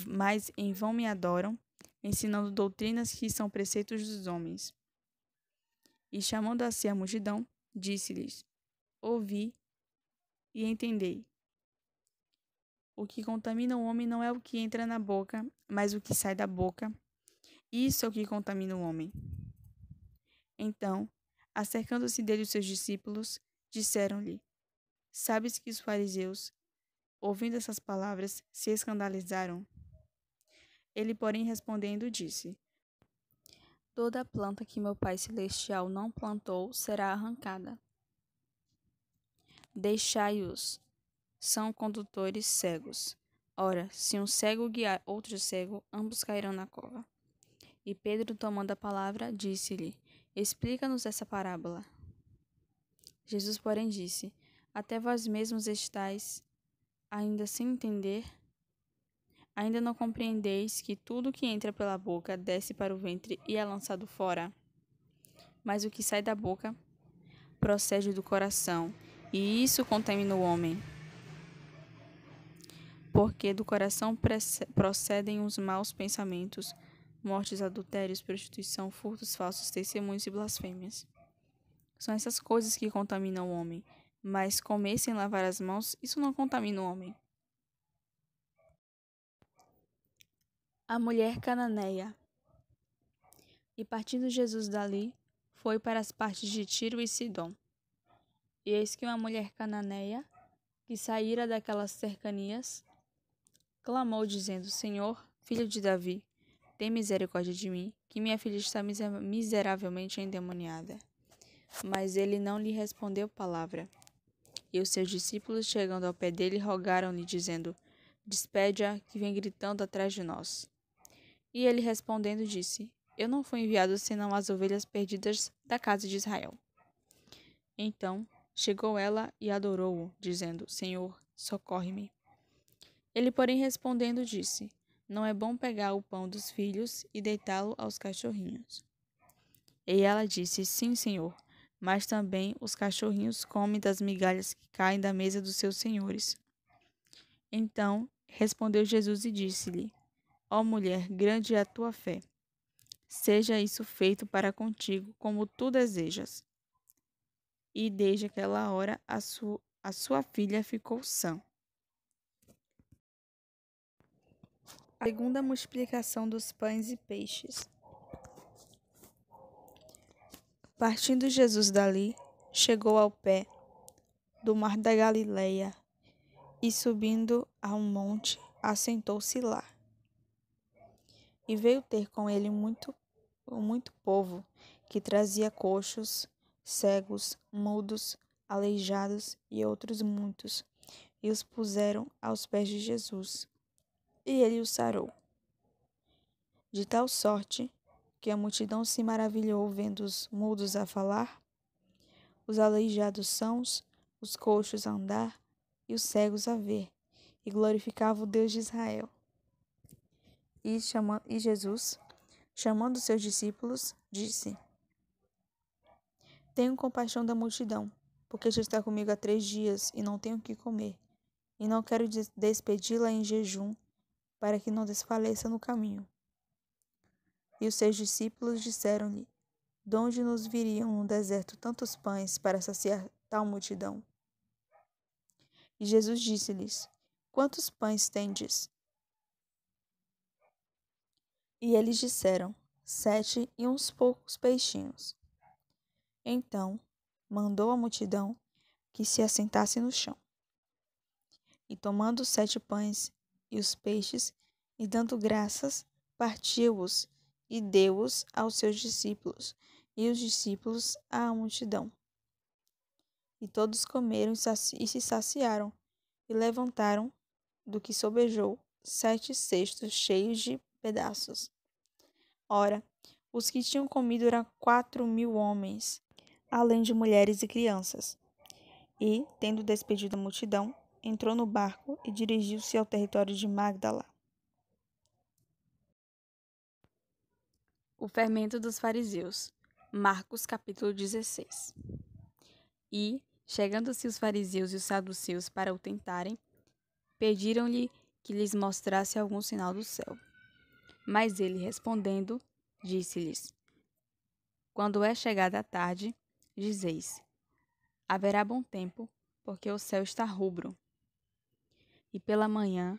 Mas em vão me adoram, ensinando doutrinas que são preceitos dos homens. E chamando a si a multidão, disse-lhes: Ouvi e entendei. O que contamina o homem não é o que entra na boca, mas o que sai da boca. Isso é o que contamina o homem. Então, acercando-se dele os seus discípulos, disseram-lhe: Sabes que os fariseus, ouvindo essas palavras, se escandalizaram? Ele, porém, respondendo, disse: Toda planta que meu Pai Celestial não plantou será arrancada. Deixai-os, são condutores cegos. Ora, se um cego guiar outro cego, ambos cairão na cova. E Pedro, tomando a palavra, disse-lhe: Explica-nos essa parábola. Jesus, porém, disse: Até vós mesmos estáis ainda sem entender? Ainda não compreendeis que tudo que entra pela boca desce para o ventre e é lançado fora? Mas o que sai da boca procede do coração, e isso contamina o homem. Porque do coração procedem os maus pensamentos, mortes, adultérios, prostituição, furtos, falsos testemunhos e blasfêmias. São essas coisas que contaminam o homem, mas comer sem lavar as mãos, isso não contamina o homem. A mulher cananeia. E partindo Jesus dali, foi para as partes de Tiro e Sidom. E eis que uma mulher cananeia, que saíra daquelas cercanias, clamou, dizendo: Senhor, filho de Davi, tem misericórdia de mim, que minha filha está miseravelmente endemoniada. Mas ele não lhe respondeu palavra. E os seus discípulos, chegando ao pé dele, rogaram-lhe, dizendo: Despede-a, que vem gritando atrás de nós. E ele respondendo disse: Eu não fui enviado senão às ovelhas perdidas da casa de Israel. Então chegou ela e adorou-o, dizendo: Senhor, socorre-me. Ele, porém, respondendo, disse: Não é bom pegar o pão dos filhos e deitá-lo aos cachorrinhos. E ela disse: Sim, Senhor, mas também os cachorrinhos comem das migalhas que caem da mesa dos seus senhores. Então respondeu Jesus e disse-lhe: Ó mulher, grande é a tua fé. Seja isso feito para contigo, como tu desejas. E desde aquela hora a sua filha ficou sã. A segunda multiplicação dos pães e peixes. Partindo Jesus dali, chegou ao pé do mar da Galileia, e subindo a um monte, assentou-se lá. E veio ter com ele muito povo, que trazia coxos, cegos, mudos, aleijados e outros muitos, e os puseram aos pés de Jesus, e ele os sarou. De tal sorte que a multidão se maravilhou vendo os mudos a falar, os aleijados sãos, os coxos a andar e os cegos a ver, e glorificava o Deus de Israel. E Jesus, chamando seus discípulos, disse: Tenho compaixão da multidão, porque já está comigo há 3 dias e não tenho o que comer, e não quero despedi-la em jejum, para que não desfaleça no caminho. E os seus discípulos disseram-lhe: De onde nos viriam no deserto tantos pães para saciar tal multidão? E Jesus disse-lhes: Quantos pães tendes? E eles disseram: 7 e uns poucos peixinhos. Então mandou a multidão que se assentasse no chão. E tomando os 7 pães e os peixes, e dando graças, partiu-os e deu-os aos seus discípulos, e os discípulos à multidão. E todos comeram e se saciaram, e levantaram, do que sobejou, 7 cestos cheios de pedaços. Ora, os que tinham comido eram 4.000 homens, além de mulheres e crianças. E, tendo despedido a multidão, entrou no barco e dirigiu-se ao território de Magdala. O fermento dos fariseus. Marcos capítulo 16. E, chegando-se os fariseus e os saduceus para o tentarem, pediram-lhe que lhes mostrasse algum sinal do céu. Mas ele, respondendo, disse-lhes: Quando é chegada a tarde, dizeis: haverá bom tempo, porque o céu está rubro. E pela manhã,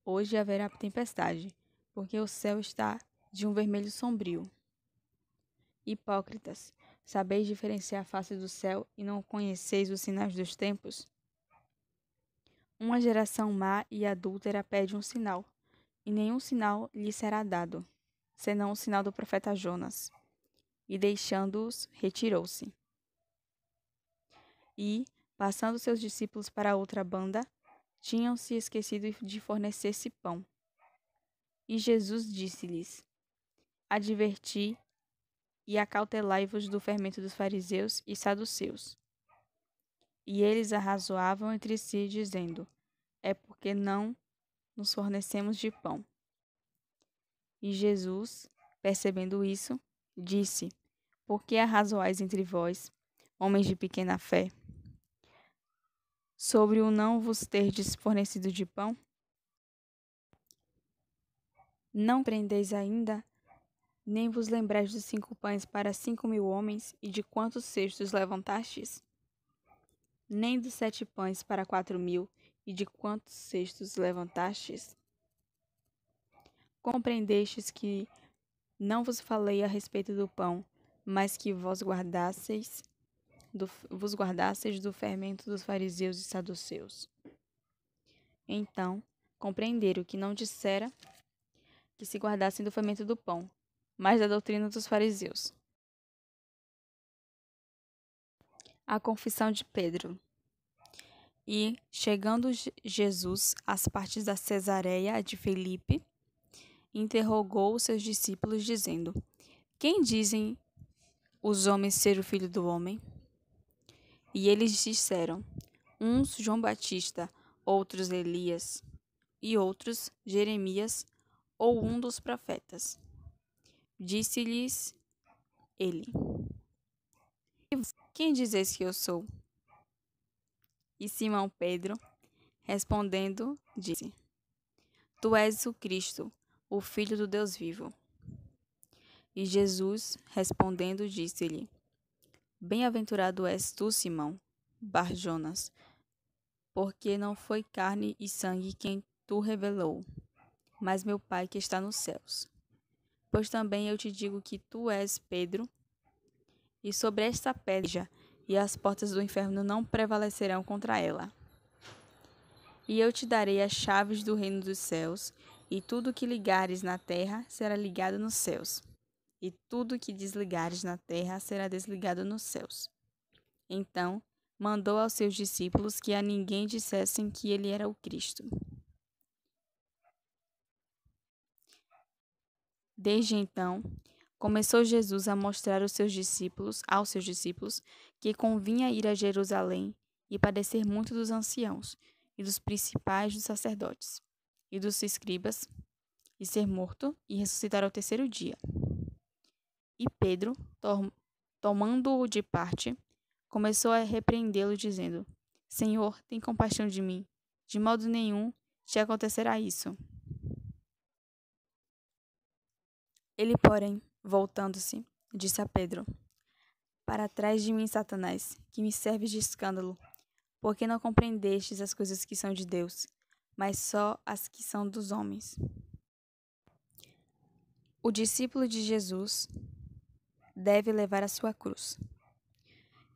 hoje haverá tempestade, porque o céu está de um vermelho sombrio. Hipócritas, sabeis diferenciar a face do céu e não conheceis os sinais dos tempos? Uma geração má e adúltera pede um sinal, e nenhum sinal lhe será dado, senão o sinal do profeta Jonas. E deixando-os, retirou-se. E, passando seus discípulos para a outra banda, tinham-se esquecido de fornecer-se pão. E Jesus disse-lhes: Adverti e acautelai-vos do fermento dos fariseus e saduceus. E eles arrazoavam entre si, dizendo: É porque não nos fornecemos de pão. E Jesus, percebendo isso, disse: Por que arrazoais entre vós, homens de pequena fé? Sobre o não vos terdes fornecido de pão? Não prendeis ainda, nem vos lembrais dos 5 pães para 5.000 homens, e de quantos cestos levantastes? Nem dos 7 pães para 4.000, e de quantos cestos levantastes? Compreendestes que não vos falei a respeito do pão, mas que vos guardasseis do fermento dos fariseus e saduceus. Então compreenderam que não dissera que se guardassem do fermento do pão, mas da doutrina dos fariseus. A confissão de Pedro. E, chegando Jesus às partes da Cesareia de Filipe, interrogou os seus discípulos, dizendo: Quem dizem os homens ser o Filho do Homem? E eles disseram: uns João Batista, outros Elias, e outros Jeremias, ou um dos profetas. Disse-lhes ele: Quem dizeis que eu sou? E Simão Pedro, respondendo, disse: Tu és o Cristo, o Filho do Deus vivo. E Jesus, respondendo, disse-lhe: Bem-aventurado és tu, Simão, Bar-Jonas, porque não foi carne e sangue quem tu revelou, mas meu Pai que está nos céus. Pois também eu te digo que tu és Pedro, e sobre esta pedra e as portas do inferno não prevalecerão contra ela. E eu te darei as chaves do reino dos céus, e tudo que ligares na terra será ligado nos céus, e tudo que desligares na terra será desligado nos céus. Então mandou aos seus discípulos que a ninguém dissessem que ele era o Cristo. Desde então, começou Jesus a mostrar aos seus discípulos, que convinha ir a Jerusalém e padecer muito dos anciãos, e dos principais dos sacerdotes, e dos escribas, e ser morto e ressuscitar ao terceiro dia. E Pedro, tomando-o de parte, começou a repreendê-lo, dizendo: Senhor, tem compaixão de mim. De modo nenhum te acontecerá isso. Ele, porém, voltando-se, disse a Pedro: Para trás de mim, Satanás, que me serves de escândalo, porque não compreendestes as coisas que são de Deus, mas só as que são dos homens. O discípulo de Jesus deve levar a sua cruz.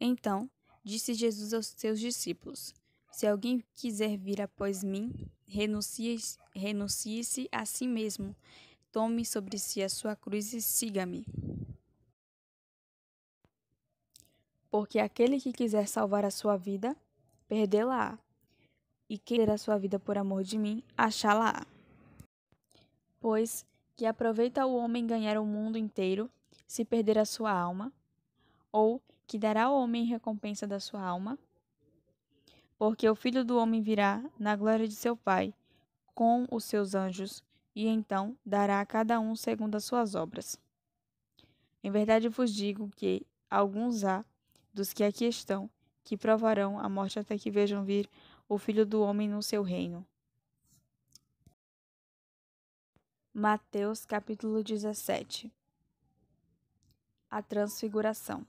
Então, disse Jesus aos seus discípulos: Se alguém quiser vir após mim, renuncie-se a si mesmo, tome sobre si a sua cruz e siga-me. Porque aquele que quiser salvar a sua vida, perdê-la-á. E quem perder a sua vida por amor de mim, achá-la-á. Pois que aproveita o homem ganhar o mundo inteiro, se perder a sua alma, ou que dará ao homem recompensa da sua alma? Porque o Filho do Homem virá na glória de seu Pai, com os seus anjos, e então dará a cada um segundo as suas obras. Em verdade vos digo que alguns há, dos que aqui estão, que provarão a morte até que vejam vir o Filho do Homem no seu reino. Mateus capítulo 17. A Transfiguração.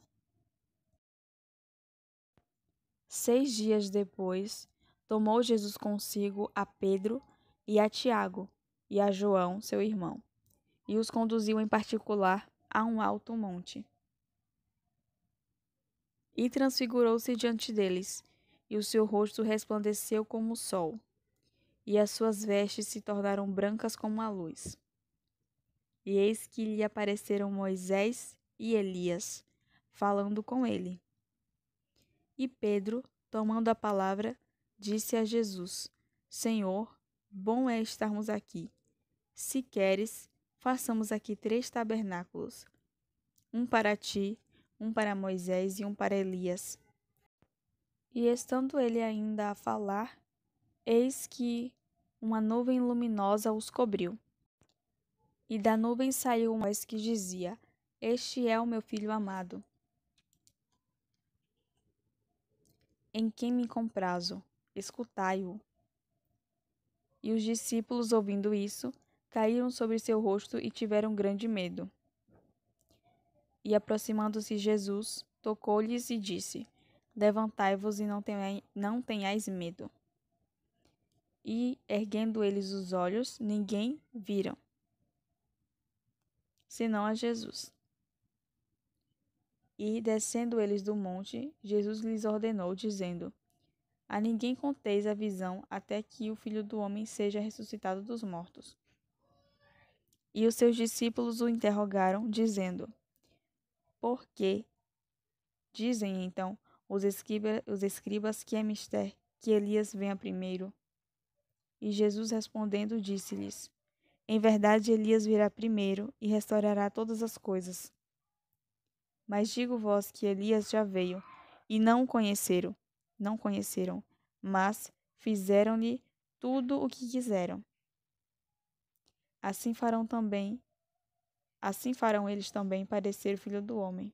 6 dias depois, tomou Jesus consigo a Pedro e a Tiago e a João, seu irmão, e os conduziu em particular a um alto monte. E transfigurou-se diante deles, e o seu rosto resplandeceu como o sol, e as suas vestes se tornaram brancas como a luz. E eis que lhe apareceram Moisés e Elias, falando com ele. E Pedro, tomando a palavra, disse a Jesus: Senhor, bom é estarmos aqui. Se queres, façamos aqui 3 tabernáculos: um para ti, um para Moisés e um para Elias. E estando ele ainda a falar, eis que uma nuvem luminosa os cobriu. E da nuvem saiu uma voz que dizia: Este é o meu filho amado, em quem me comprazo, escutai-o. E os discípulos, ouvindo isso, caíram sobre seu rosto e tiveram grande medo. E aproximando-se Jesus, tocou-lhes e disse: Levantai-vos e não tenhais medo. E, erguendo eles os olhos, ninguém viram, senão a Jesus. E, descendo eles do monte, Jesus lhes ordenou, dizendo: A ninguém conteis a visão até que o Filho do Homem seja ressuscitado dos mortos. E os seus discípulos o interrogaram, dizendo: Por quê? Dizem então os escribas que é mister que Elias venha primeiro. E Jesus respondendo disse-lhes: Em verdade Elias virá primeiro e restaurará todas as coisas. Mas digo-vos que Elias já veio, e não conheceram, mas fizeram-lhe tudo o que quiseram. Assim farão eles também padecer o Filho do Homem.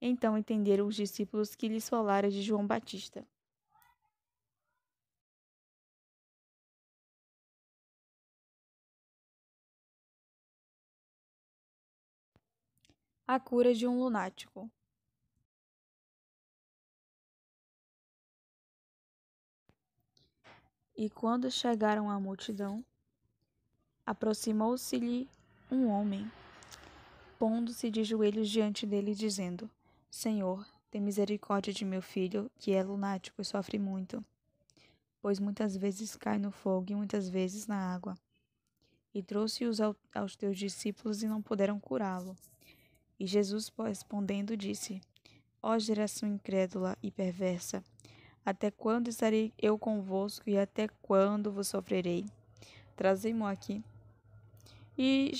Então entenderam os discípulos que lhes falara de João Batista. A cura de um lunático. E quando chegaram à multidão, aproximou-se-lhe um homem, pondo-se de joelhos diante dele, dizendo: Senhor, tem misericórdia de meu filho, que é lunático e sofre muito, pois muitas vezes cai no fogo e muitas vezes na água. E trouxe-os aos teus discípulos e não puderam curá-lo. E Jesus, respondendo, disse: Ó geração incrédula e perversa, até quando estarei eu convosco e até quando vos sofrerei? Trazei-mo aqui. E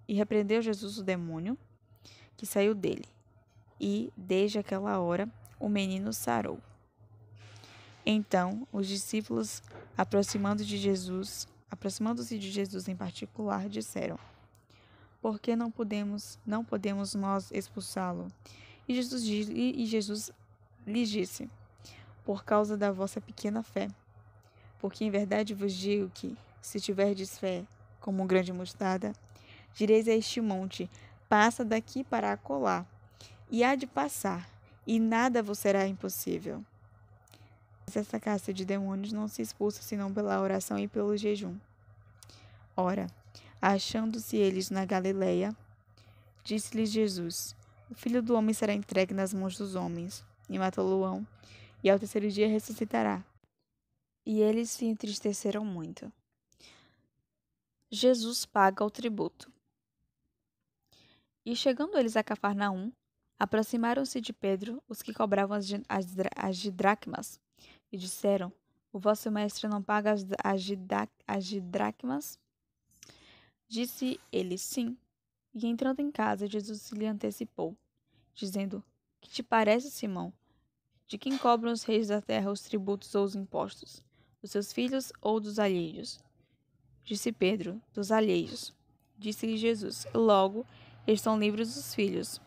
repreendeu Jesus o demônio, que saiu dele. E, desde aquela hora, o menino sarou. Então, os discípulos, aproximando-se de Jesus em particular, disseram: Por que não podemos nós expulsá-lo? E Jesus lhes disse: Por causa da vossa pequena fé. Porque em verdade vos digo que, se tiverdes fé como um grão de mostarda, direis a este monte: Passa daqui para acolá, e há de passar, e nada vos será impossível. Mas essa casta de demônios não se expulsa senão pela oração e pelo jejum. Ora, achando-se eles na Galileia, disse-lhes Jesus: O Filho do Homem será entregue nas mãos dos homens, e matá-lo-ão, e ao terceiro dia ressuscitará. E eles se entristeceram muito. Jesus paga o tributo. E chegando eles a Cafarnaum, aproximaram-se de Pedro os que cobravam as dracmas, e disseram: O vosso mestre não paga as dracmas? Disse ele: Sim. E entrando em casa, Jesus lhe antecipou, dizendo: Que te parece, Simão? De quem cobram os reis da terra os tributos ou os impostos? Dos seus filhos ou dos alheios? Disse Pedro: Dos alheios. Disse-lhe Jesus: Logo, estão livres os filhos.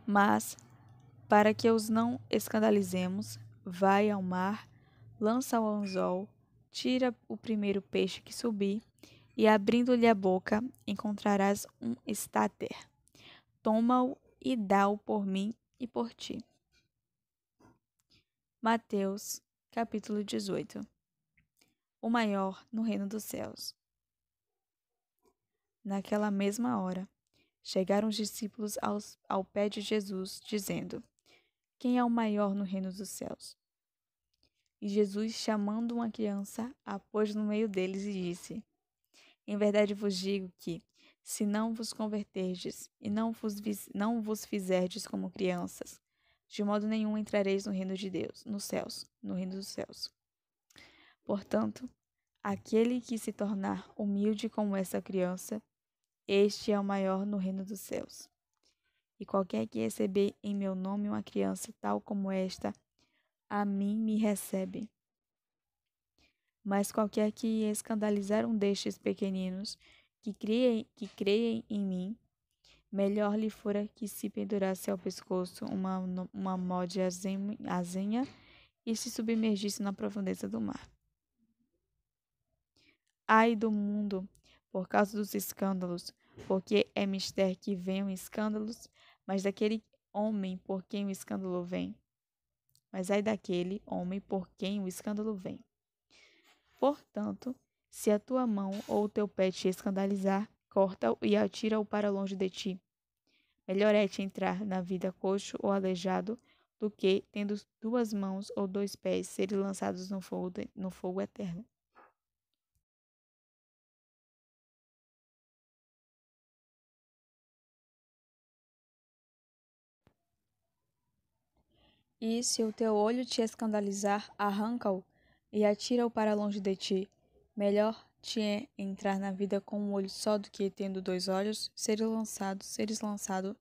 Mas, para que os não escandalizemos, vai ao mar, lança o anzol, tira o primeiro peixe que subir, e abrindo-lhe a boca, encontrarás um estáter. Toma-o e dá-o por mim e por ti. Mateus, capítulo 18. O maior no reino dos céus. Naquela mesma hora, chegaram os discípulos ao pé de Jesus, dizendo: Quem é o maior no reino dos céus? E Jesus, chamando uma criança, a pôs no meio deles e disse: Em verdade vos digo que, se não vos converterdes e não vos fizerdes como crianças, de modo nenhum entrareis no reino de Deus, no reino dos céus. Portanto, aquele que se tornar humilde como essa criança, este é o maior no reino dos céus. E qualquer que receber em meu nome uma criança tal como esta, a mim me recebe. Mas qualquer que escandalizar um destes pequeninos, que creem em mim, melhor lhe fora que se pendurasse ao pescoço uma mó de azenha e se submergisse na profundeza do mar. Ai do mundo, por causa dos escândalos, porque é mister que venham escândalos, mas daquele homem por quem o escândalo vem. Mas ai daquele homem por quem o escândalo vem. Portanto, se a tua mão ou o teu pé te escandalizar, corta-o e atira-o para longe de ti. Melhor é te entrar na vida coxo ou aleijado, do que, tendo 2 mãos ou 2 pés, serem lançados no fogo eterno. E se o teu olho te escandalizar, arranca-o e atira-o para longe de ti. Melhor te é entrar na vida com um olho só do que, tendo 2 olhos, seres lançado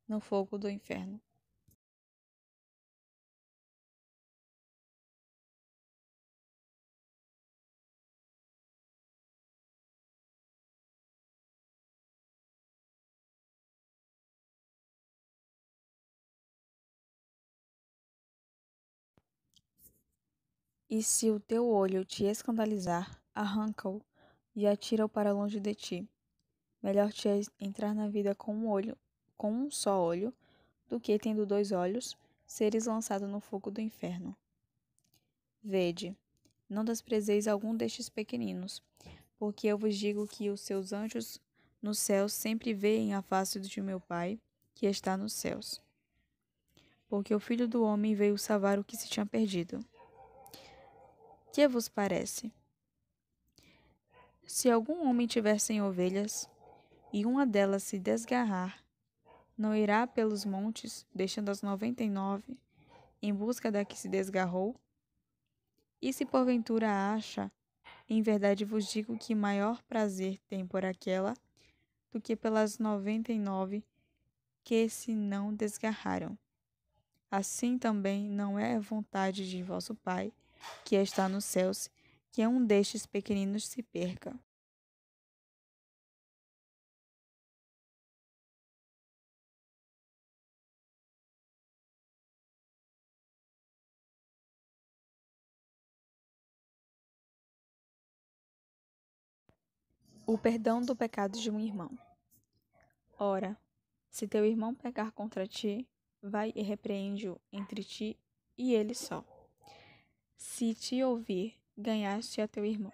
no fogo do inferno. E se o teu olho te escandalizar, arranca-o e atira-o para longe de ti. Melhor te é entrar na vida com um só olho, do que, tendo 2 olhos, seres lançado no fogo do inferno. Vede, não desprezeis algum destes pequeninos, porque eu vos digo que os seus anjos no céu sempre veem a face de meu Pai, que está nos céus. porque o Filho do Homem veio salvar o que se tinha perdido. Que vos parece? Se algum homem tiver 100 ovelhas, e uma delas se desgarrar, não irá pelos montes, deixando as 99, em busca da que se desgarrou? E se porventura a acha, em verdade vos digo que maior prazer tem por aquela do que pelas 99 que se não desgarraram. Assim também não é a vontade de vosso Pai, que está nos céus, que um destes pequeninos se perca. O perdão do pecado de um irmão. Ora, se teu irmão pecar contra ti, vai e repreende-o entre ti e ele só. Se te ouvir, ganhaste a teu irmão.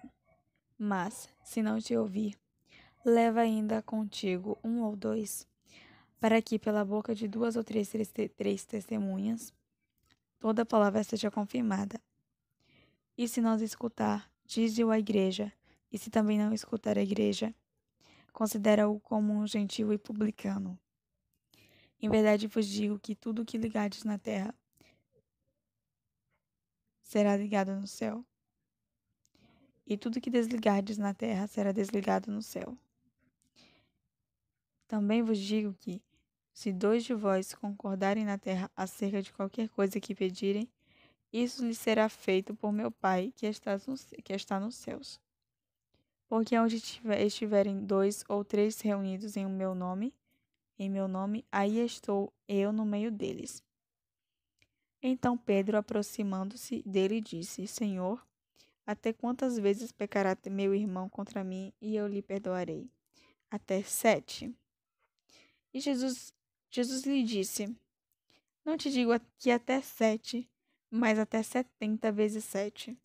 Mas, se não te ouvir, leva ainda contigo um ou dois, para que pela boca de duas ou três testemunhas, toda palavra seja confirmada. E se não escutar, dize-o à igreja, e se também não escutar a igreja, considera-o como um gentil e publicano. Em verdade vos digo que tudo o que ligardes na terra será ligado no céu, e tudo o que desligardes na terra será desligado no céu. Também vos digo que, se dois de vós concordarem na terra acerca de qualquer coisa que pedirem, isso lhes será feito por meu Pai que está nos céus. Porque onde estiverem dois ou três reunidos em meu nome, aí estou eu no meio deles. Então Pedro, aproximando-se dele, disse: Senhor, até quantas vezes pecará meu irmão contra mim e eu lhe perdoarei? Até 7? E Jesus lhe disse: Não te digo que até 7, mas até 70 vezes 7.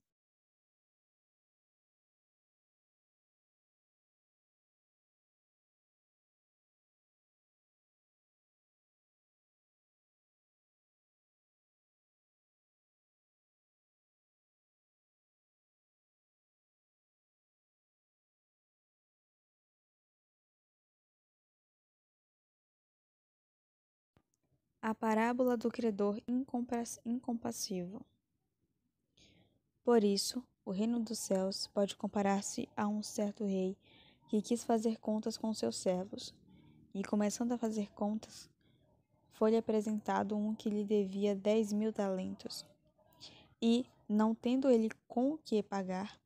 A parábola do credor incompassivo. Por isso, o reino dos céus pode comparar-se a um certo rei que quis fazer contas com seus servos. E, começando a fazer contas, foi-lhe apresentado um que lhe devia 10.000 talentos. E, não tendo ele com o que pagar,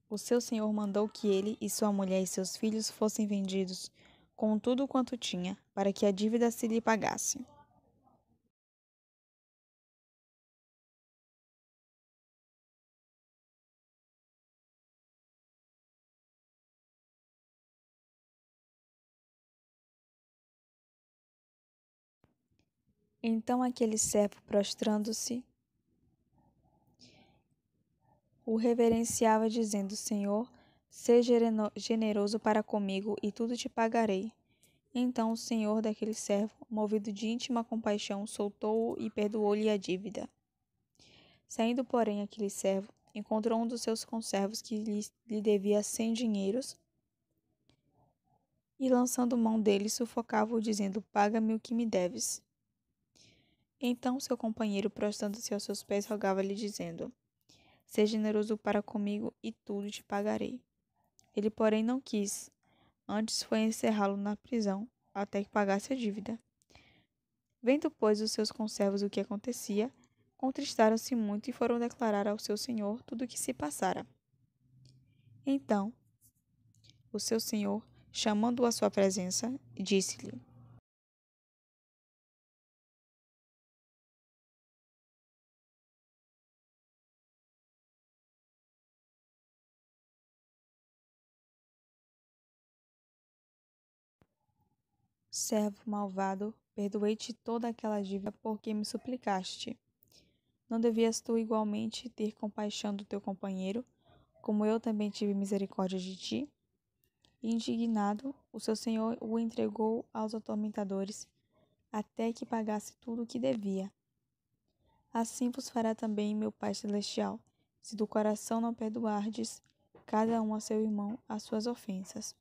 o seu senhor mandou que ele e sua mulher e seus filhos fossem vendidos, com tudo quanto tinha, para que a dívida se lhe pagasse. Então aquele servo, prostrando-se, o reverenciava, dizendo: Senhor, seja generoso para comigo e tudo te pagarei. Então o senhor daquele servo, movido de íntima compaixão, soltou-o e perdoou-lhe a dívida. Saindo, porém, aquele servo, encontrou um dos seus conservos que lhe devia 100 dinheiros e, lançando mão dele, sufocava-o, dizendo: Paga-me o que me deves. Então seu companheiro, prostrando-se aos seus pés, rogava-lhe, dizendo: Seja generoso para comigo e tudo te pagarei. Ele, porém, não quis. Antes foi encerrá-lo na prisão, até que pagasse a dívida. Vendo, pois, os seus conservos o que acontecia, contristaram-se muito e foram declarar ao seu senhor tudo o que se passara. Então, o seu senhor, chamando-o à sua presença, disse-lhe: Servo malvado, perdoei-te toda aquela dívida porque me suplicaste. Não devias tu igualmente ter compaixão do teu companheiro, como eu também tive misericórdia de ti? Indignado, o seu senhor o entregou aos atormentadores, até que pagasse tudo o que devia. assim vos fará também meu Pai Celestial, se do coração não perdoardes cada um a seu irmão as suas ofensas.